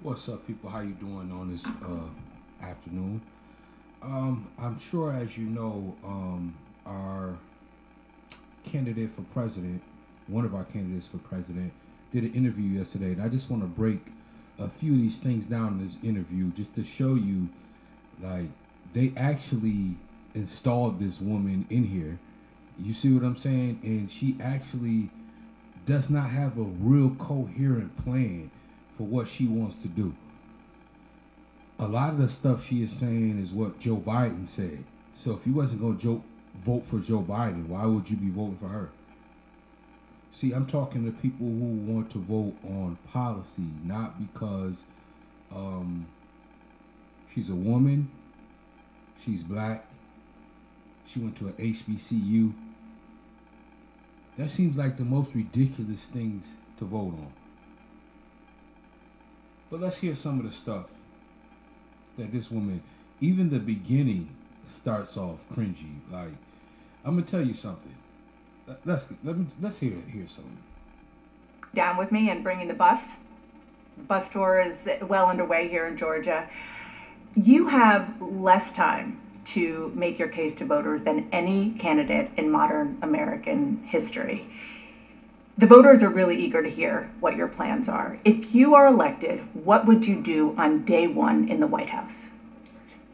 What's up, people? How you doing on this afternoon? I'm sure, as you know, our candidate for president, one of our candidates for president, did an interview yesterday, and I just want to break a few of these things down in this interview just to show you, like, they actually installed this woman in here. You see what I'm saying? And she actually does not have a real coherent plan for what she wants to do. A lot of the stuff she is saying is what Joe Biden said. So if you wasn't going to vote for Joe Biden, why would you be voting for her? See, I'm talking to people who want to vote on policy, not because she's a woman, she's black, she went to an HBCU. That seems like the most ridiculous things to vote on. But let's hear some of the stuff that this woman, even the beginning starts off cringy. Like, I'm gonna tell you something. Let's hear something. Down with me and bringing the bus. Bus tour is well underway here in Georgia. You have less time to make your case to voters than any candidate in modern American history. The voters are really eager to hear what your plans are. If you are elected, what would you do on day one in the White House?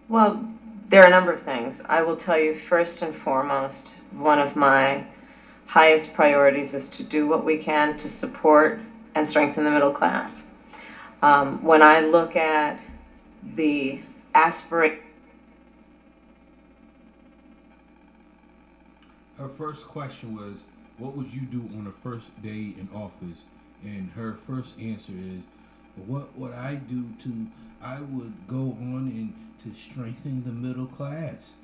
Well, there are a number of things. I will tell you, first and foremost, one of my highest priorities is to do what we can to support and strengthen the middle class. When I look at the aspiration. Her first question was, what would you do on the first day in office? And her first answer is, what would I do I would go on and to strengthen the middle class.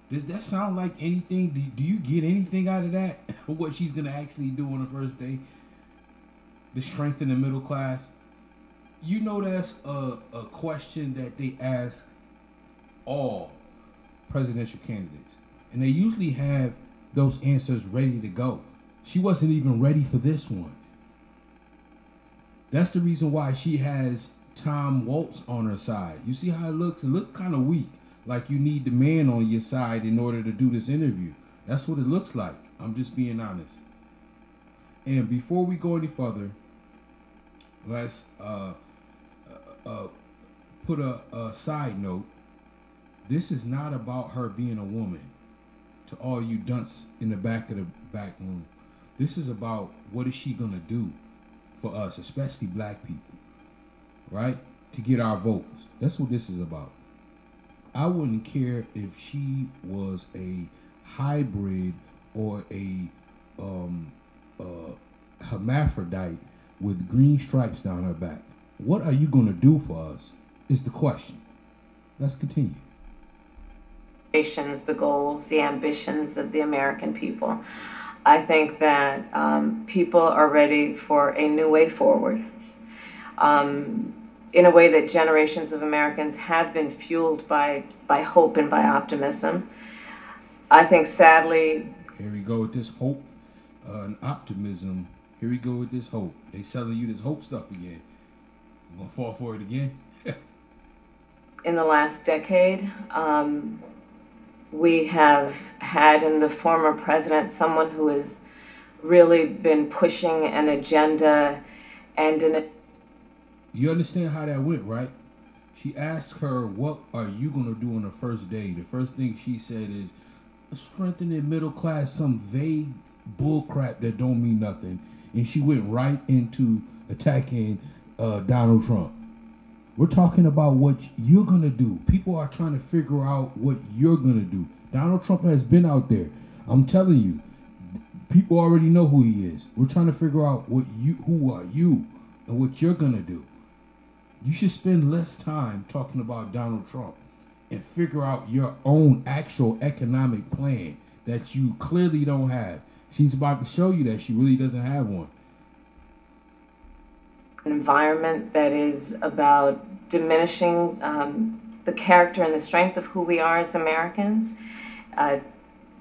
Does that sound like anything? Do you get anything out of that? What she's going to actually do on the first day? To strengthen the middle class? You know, that's a question that they ask all presidential candidates. And they usually have those answers ready to go. She wasn't even ready for this one. That's the reason why she has Tom Waltz on her side. You see how it looks? It looks kind of weak, like you need the man on your side in order to do this interview. That's what it looks like. I'm just being honest. And before we go any further, let's put a side note. This is not about her being a woman. To all you dunce in the back of the back room, this is about what is she gonna do for us, especially black people, right? To get our votes. That's what this is about. I wouldn't care if she was a hybrid or a hermaphrodite with green stripes down her back. What are you gonna do for us? Is the question. Let's continue. The goals, the ambitions of the American people. I think that people are ready for a new way forward, in a way that generations of Americans have been fueled by hope and by optimism. I think, sadly... Here we go with this hope and optimism. Here we go with this hope. They selling you this hope stuff again. You gonna fall for it again? In the last decade, we have had in the former president someone who has really been pushing an agenda and You understand how that went, right? She asked her, what are you going to do on the first day? The first thing she said is, strengthen the middle class, some vague bullcrap that don't mean nothing. And she went right into attacking Donald Trump. We're talking about what you're going to do. People are trying to figure out what you're going to do. Donald Trump has been out there. I'm telling you, people already know who he is. We're trying to figure out who are you and what you're going to do. You should spend less time talking about Donald Trump and figure out your own actual economic plan that you clearly don't have. She's about to show you that she really doesn't have one. An environment that is about diminishing the character and the strength of who we are as Americans,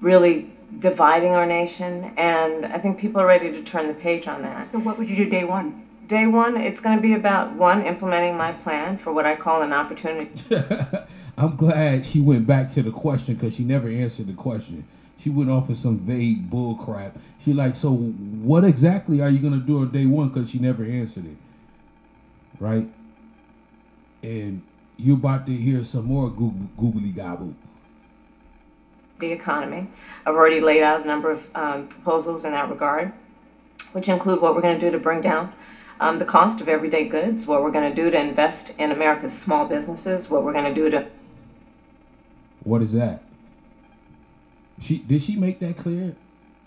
really dividing our nation, and I think people are ready to turn the page on that. So what would you do day one? day one, it's going to be about, one, implementing my plan for what I call an opportunity. I'm glad she went back to the question because she never answered the question. She went off in some vague bull crap. She like, so what exactly are you going to do on day one? Because she never answered it. Right? And you about to hear some more googly gobble. The economy. I've already laid out a number of proposals in that regard, which include what we're going to do to bring down the cost of everyday goods, what we're going to do to invest in America's small businesses, what we're going to do to... What is that? Did she make that clear?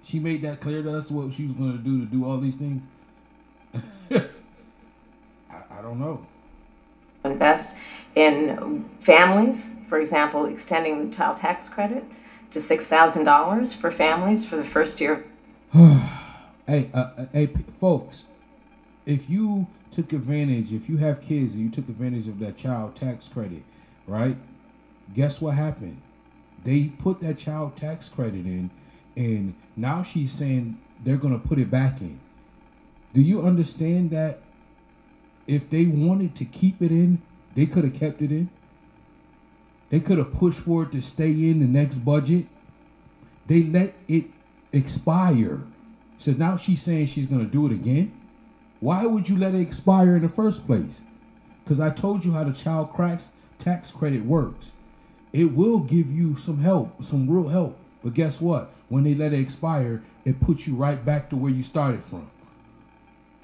She made that clear to us what she was going to do all these things? I don't know. Invest in families, for example, extending the child tax credit to $6,000 for families for the first year. Hey, folks, if you took advantage, if you have kids and you took advantage of that child tax credit, right? Guess what happened? They put that child tax credit in, and now she's saying they're going to put it back in. Do you understand that if they wanted to keep it in, they could have kept it in? They could have pushed for it to stay in the next budget. They let it expire. So now she's saying she's going to do it again. Why would you let it expire in the first place? Because I told you how the child tax credit works. It will give you some help, some real help. But guess what? When they let it expire, it puts you right back to where you started from.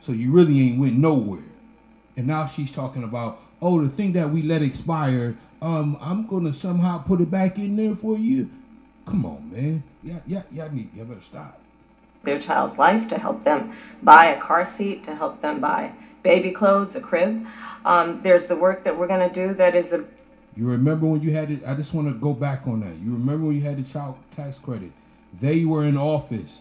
So you really ain't went nowhere. And now she's talking about, oh, the thing that we let expire, I'm going to somehow put it back in there for you. Come on, man. You better stop. Their child's life, to help them buy a car seat, to help them buy baby clothes, a crib. There's the work that we're going to do that is a... You remember when you had it? I just want to go back on that. You remember when you had the child tax credit? They were in office.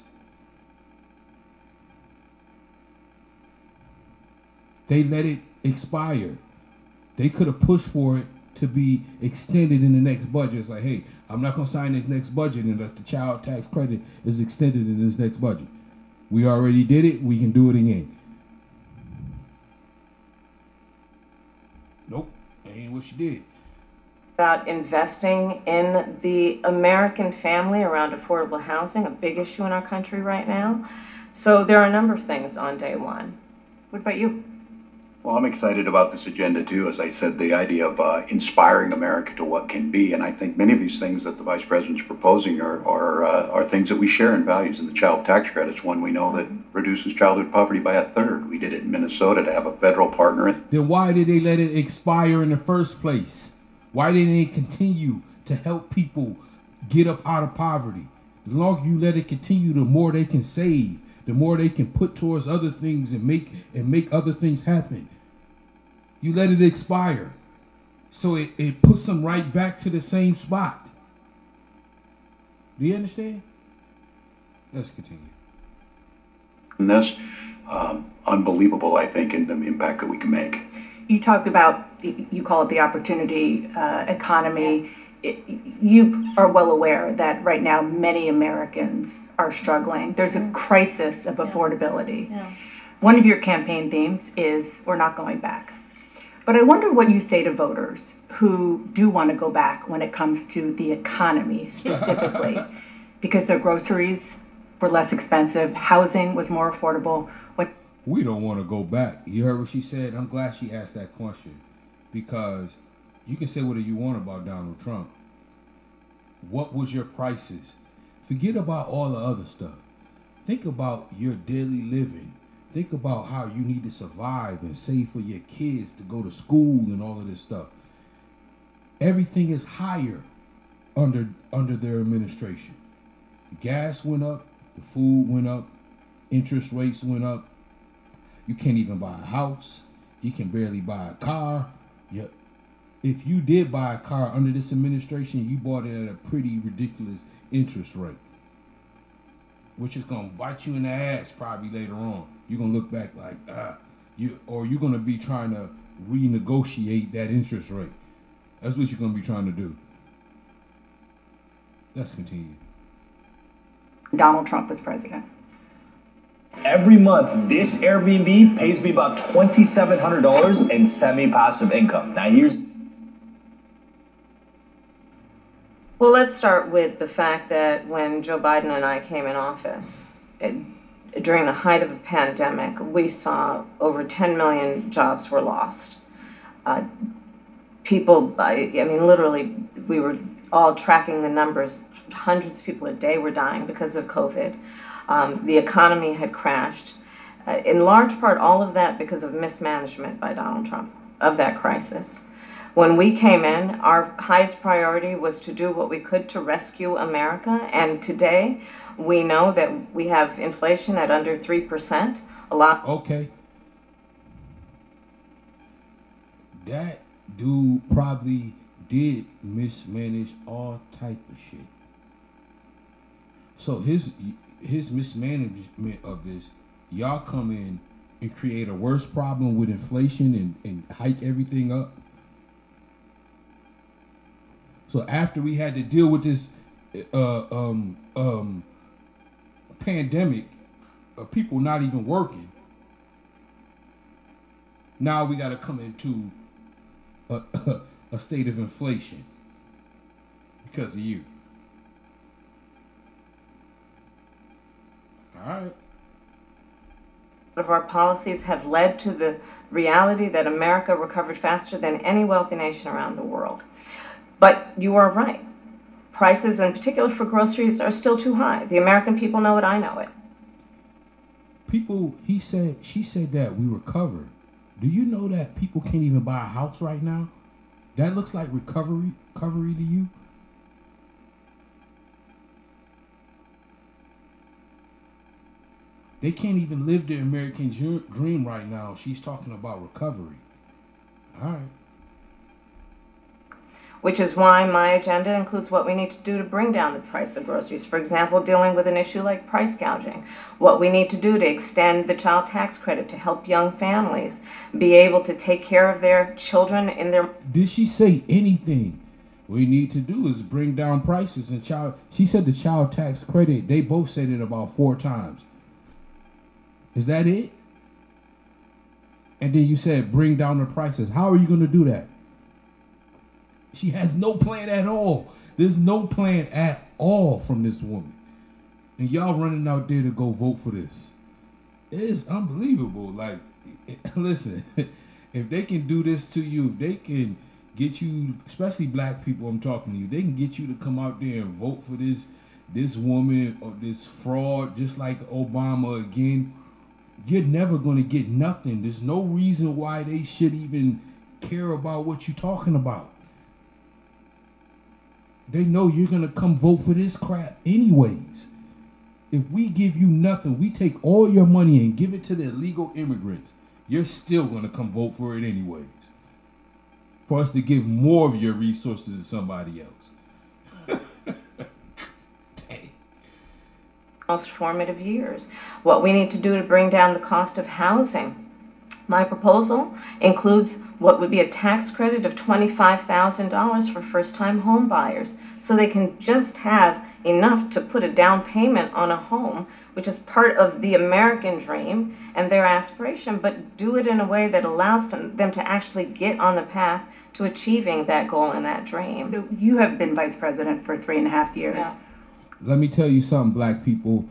They let it expire. They could have pushed for it to be extended in the next budget. It's like, hey, I'm not going to sign this next budget unless the child tax credit is extended in this next budget. We already did it. We can do it again. Nope. That ain't what she did. About investing in the American family around affordable housing, a big issue in our country right now. So there are a number of things on day one. What about you? Well, I'm excited about this agenda too. As I said, the idea of inspiring America to what can be, and I think many of these things that the Vice President's proposing are things that we share in values. And the child tax credit is one we know that reduces childhood poverty by 1/3. We did it in Minnesota to have a federal partner. Then why did they let it expire in the first place? Why didn't they continue to help people get up out of poverty? The longer you let it continue, the more they can save, the more they can put towards other things and make other things happen. You let it expire. So it puts them right back to the same spot. Do you understand? Let's continue. And that's unbelievable, I think, in the impact that we can make. You talked about, you call it the opportunity economy. You are well aware that right now many Americans are struggling. There's a crisis of affordability. Yeah. One of your campaign themes is we're not going back. But I wonder what you say to voters who do want to go back when it comes to the economy specifically, because their groceries were less expensive, housing was more affordable. We don't want to go back. You heard what she said? I'm glad she asked that question, because you can say whatever you want about Donald Trump. What was your prices? Forget about all the other stuff. Think about your daily living. Think about how you need to survive and save for your kids to go to school and all of this stuff. Everything is higher under their administration. The gas went up, the food went up, interest rates went up. You can't even buy a house. You can barely buy a car. If you did buy a car under this administration, you bought it at a pretty ridiculous interest rate, which is going to bite you in the ass probably later on. You're going to look back like, you're going to be trying to renegotiate that interest rate. That's what you're going to be trying to do. Let's continue. Donald Trump was president. Every month, this Airbnb pays me about $2,700 in semi-passive income. Now Well, let's start with the fact that when Joe Biden and I came in office, during the height of the pandemic, we saw over 10 million jobs were lost. People, I mean, literally, we were all tracking the numbers. Hundreds of people a day were dying because of COVID. The economy had crashed. In large part, all of that because of mismanagement by Donald Trump of that crisis. When we came in, our highest priority was to do what we could to rescue America. And today, we know that we have inflation at under 3%. A lot. Okay. That dude probably did mismanage all type of shit. So his mismanagement of this, y'all come in and create a worse problem with inflation and hike everything up. So after we had to deal with this pandemic of people not even working, now we got to come into a state of inflation because of you. All right. Of our policies have led to the reality that America recovered faster than any wealthy nation around the world. But you are right. Prices, in particular for groceries, are still too high. The American people know it, I know it. People, she said that we recovered. Do you know that people can't even buy a house right now? That looks like recovery to you? They can't even live the American dream right now. She's talking about recovery. All right. Which is why my agenda includes what we need to do to bring down the price of groceries. For example, dealing with an issue like price gouging. What we need to do to extend the child tax credit to help young families be able to take care of their children in their... Did she say anything? What we need to do is bring down prices and she said the child tax credit, they both said it about 4 times. Is that it? And then you said bring down the prices. How are you going to do that? She has no plan at all. There's no plan at all from this woman. And y'all running out there to go vote for this. It's unbelievable. Like, listen, if they can do this to you, if they can get you, especially black people, I'm talking to you, they can get you to come out there and vote for this woman or this fraud, just like Obama again, you're never going to get nothing. There's no reason why they should even care about what you're talking about. They know you're going to come vote for this crap anyways. If we give you nothing, we take all your money and give it to the illegal immigrants, you're still going to come vote for it anyways. For us to give more of your resources to somebody else. Dang. Most formative years. What we need to do to bring down the cost of housing. My proposal includes what would be a tax credit of $25,000 for first-time home buyers, so they can just have enough to put a down payment on a home, which is part of the American dream and their aspiration, but do it in a way that allows them to actually get on the path to achieving that goal and that dream. So you have been vice president for 3.5 years. Yeah. Let me tell you something, black people.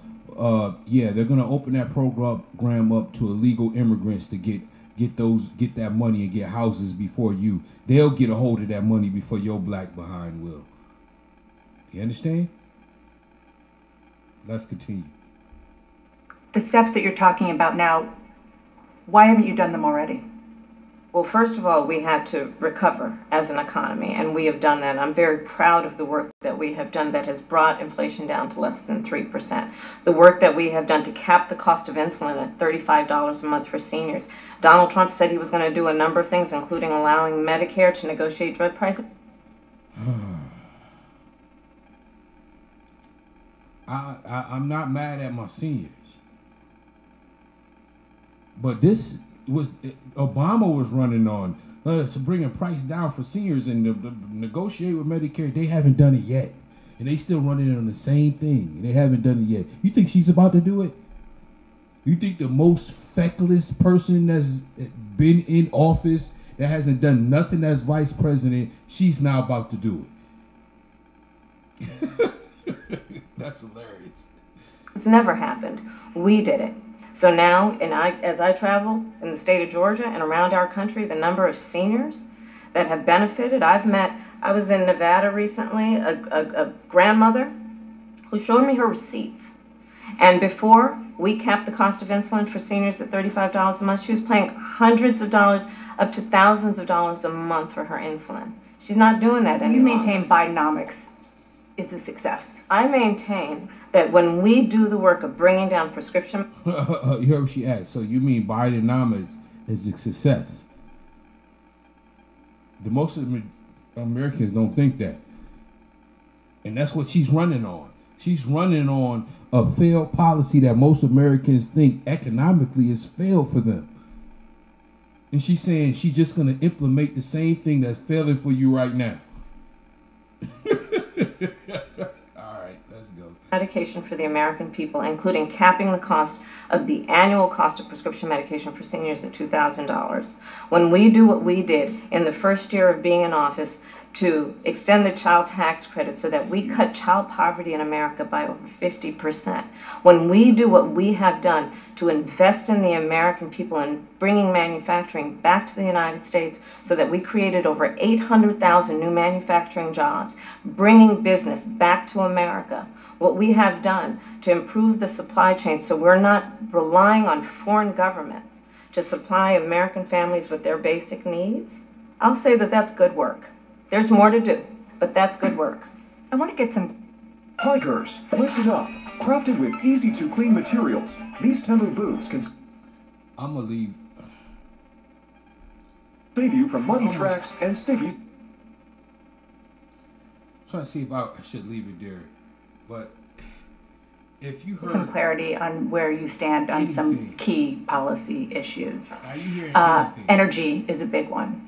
Yeah, they're gonna open that program up to illegal immigrants to get that money and get houses before you. They'll get a hold of that money before your black behind will. You understand? Let's continue. The steps that you're talking about now, why haven't you done them already? Well, first of all, we had to recover as an economy, and we have done that. I'm very proud of the work that we have done that has brought inflation down to less than 3%. The work that we have done to cap the cost of insulin at $35 a month for seniors. Donald Trump said he was going to do a number of things, including allowing Medicare to negotiate drug prices. I'm not mad at my seniors. But this was, Obama was running on to bring a price down for seniors and to negotiate with Medicare. They haven't done it yet. And they still running on the same thing. They haven't done it yet. You think she's about to do it? You think the most feckless person that's been in office that hasn't done nothing as vice president, she's now about to do it. That's hilarious. It's never happened. We did it. So now, as I travel in the state of Georgia and around our country, the number of seniors that have benefited, I was in Nevada recently, a grandmother who showed me her receipts. And before we capped the cost of insulin for seniors at $35 a month, she was paying hundreds of dollars, up to thousands of dollars a month for her insulin. She's not doing that anymore. You maintain Bidenomics is a success. I maintain that when we do the work of bringing down prescription... You heard what she asked. So you mean Bidenomics is a success? The most of the Americans don't think that. And that's what she's running on. She's running on a failed policy that most Americans think economically is failed for them. And she's saying she's just going to implement the same thing that's failing for you right now. All right, let's go. Medication for the American people, including capping the cost of the annual cost of prescription medication for seniors at $2,000. When we do what we did in the first year of being in office to extend the child tax credit so that we cut child poverty in America by over 50%, when we do what we have done to invest in the American people and bringing manufacturing back to the United States so that we created over 800,000 new manufacturing jobs, bringing business back to America, what we have done to improve the supply chain so we're not relying on foreign governments to supply American families with their basic needs, I'll say that that's good work. There's more to do, but that's good work. I want to get some... Hikers, listen up. Crafted with easy-to-clean materials, these Temu boots can I'm going to leave. save you from muddy tracks and sticky... I'm trying to see if I should leave it there. But if you heard... some clarity on where you stand on some key policy issues. Are you hearing anything? Energy is a big one.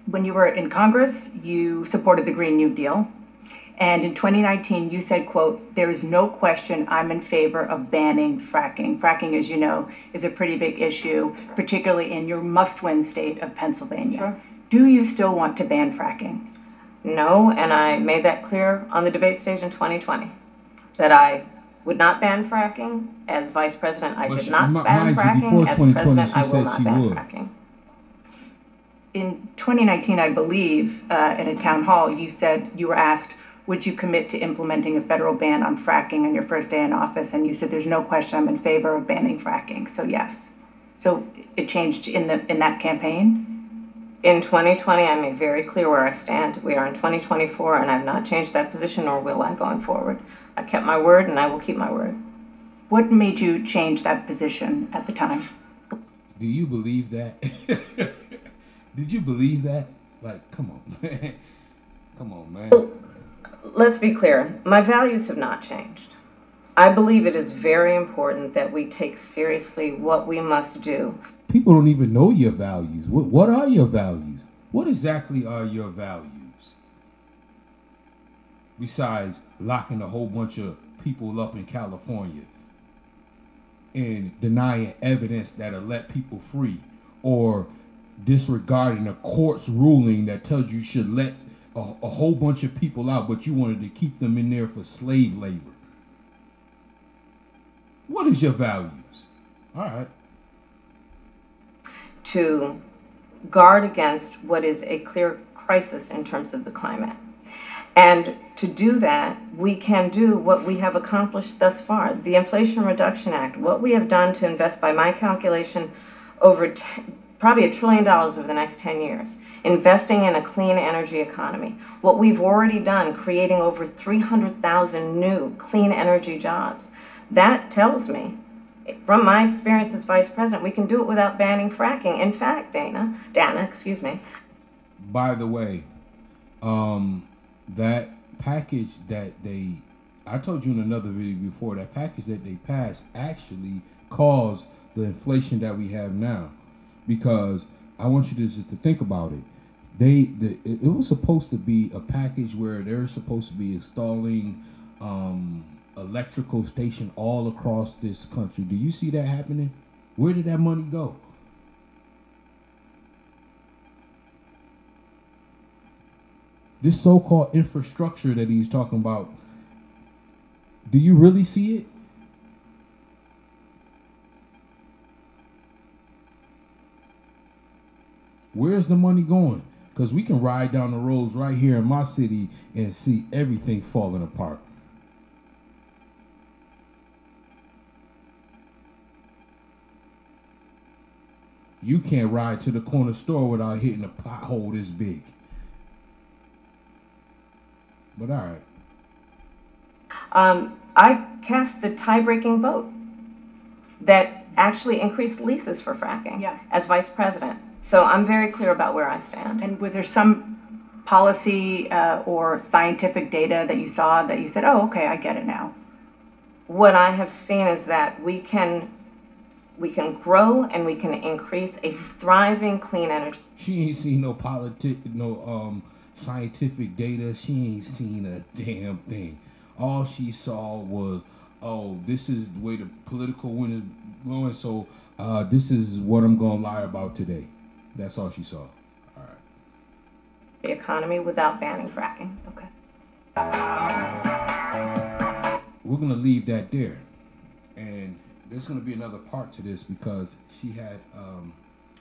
When you were in Congress, you supported the Green New Deal. And in 2019, you said, quote, "There is no question I'm in favor of banning fracking." Fracking, as you know, is a pretty big issue, particularly in your must-win state of Pennsylvania. Sure. Do you still want to ban fracking? No, and I made that clear on the debate stage in 2020, that I would not ban fracking. As vice president, I did not ban fracking. As president, I will not ban fracking. In 2019, I believe, in a town hall, you said you were asked, would you commit to implementing a federal ban on fracking on your first day in office? And you said, there's no question I'm in favor of banning fracking. So yes. So it changed in that campaign? In 2020, I made very clear where I stand. We are in 2024, and I've not changed that position, nor will I going forward. I kept my word, and I will keep my word. What made you change that position at the time? Do you believe that? Did you believe that? Like, come on, man. Come on, man. Let's be clear. My values have not changed. I believe it is very important that we take seriously what we must do. People don't even know your values. What are your values? What exactly are your values? Besides locking a whole bunch of people up in California and denying evidence that'll let people free, or disregarding a court's ruling that tells you should let a whole bunch of people out, but you wanted to keep them in there for slave labor. What is your values? All right. To guard against what is a clear crisis in terms of the climate. And to do that, we can do what we have accomplished thus far. The Inflation Reduction Act, what we have done to invest, by my calculation, over probably $1 trillion over the next 10 years, investing in a clean energy economy. What we've already done, creating over 300,000 new clean energy jobs. That tells me, from my experience as vice president, we can do it without banning fracking. In fact, Dana, excuse me. By the way, that package that I told you in another video before, that package that they passed actually caused the inflation that we have now. Because I want you to just to think about it. It was supposed to be a package where they're supposed to be installing electrical station all across this country. Do you see that happening? Where did that money go? This so-called infrastructure that he's talking about, do you really see it? Where's the money going? Because we can ride down the roads right here in my city and see everything falling apart. You can't ride to the corner store without hitting a pothole this big. But all right. I cast the tie-breaking vote that actually increased leases for fracking as vice president. So I'm very clear about where I stand. And was there some policy or scientific data that you saw that you said, oh, okay, I get it now? What I have seen is that we can grow and we can increase a thriving clean energy. She ain't seen no scientific data. She ain't seen a damn thing. All she saw was, oh, this is the way the political wind is blowing, so this is what I'm gonna lie about today. That's all she saw. All right. The economy without banning fracking. Okay. We're gonna leave that there, and there's gonna be another part to this because she had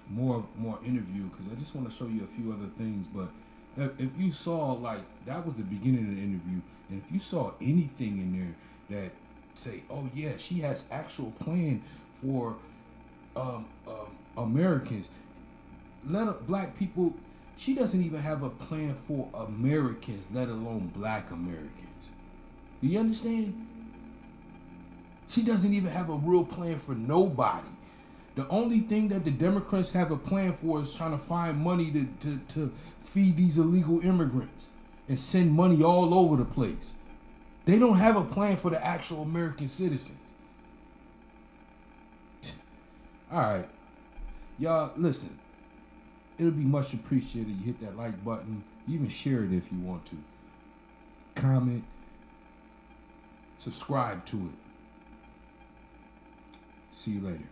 more interview, because I just want to show you a few other things. But if you saw, like, that was the beginning of the interview, and if you saw anything in there that say, oh yeah, she has actual plan for Americans, black people, she doesn't even have a plan for Americans, let alone black Americans. Do you understand? She doesn't even have a real plan for nobody. The only thing that the Democrats have a plan for is trying to find money to feed these illegal immigrants and send money all over the place. They don't have a plan for the actual American citizens. All right. Y'all, listen. It'll be much appreciated. You hit that like button. You even share it if you want to. Comment. Subscribe to it. See you later.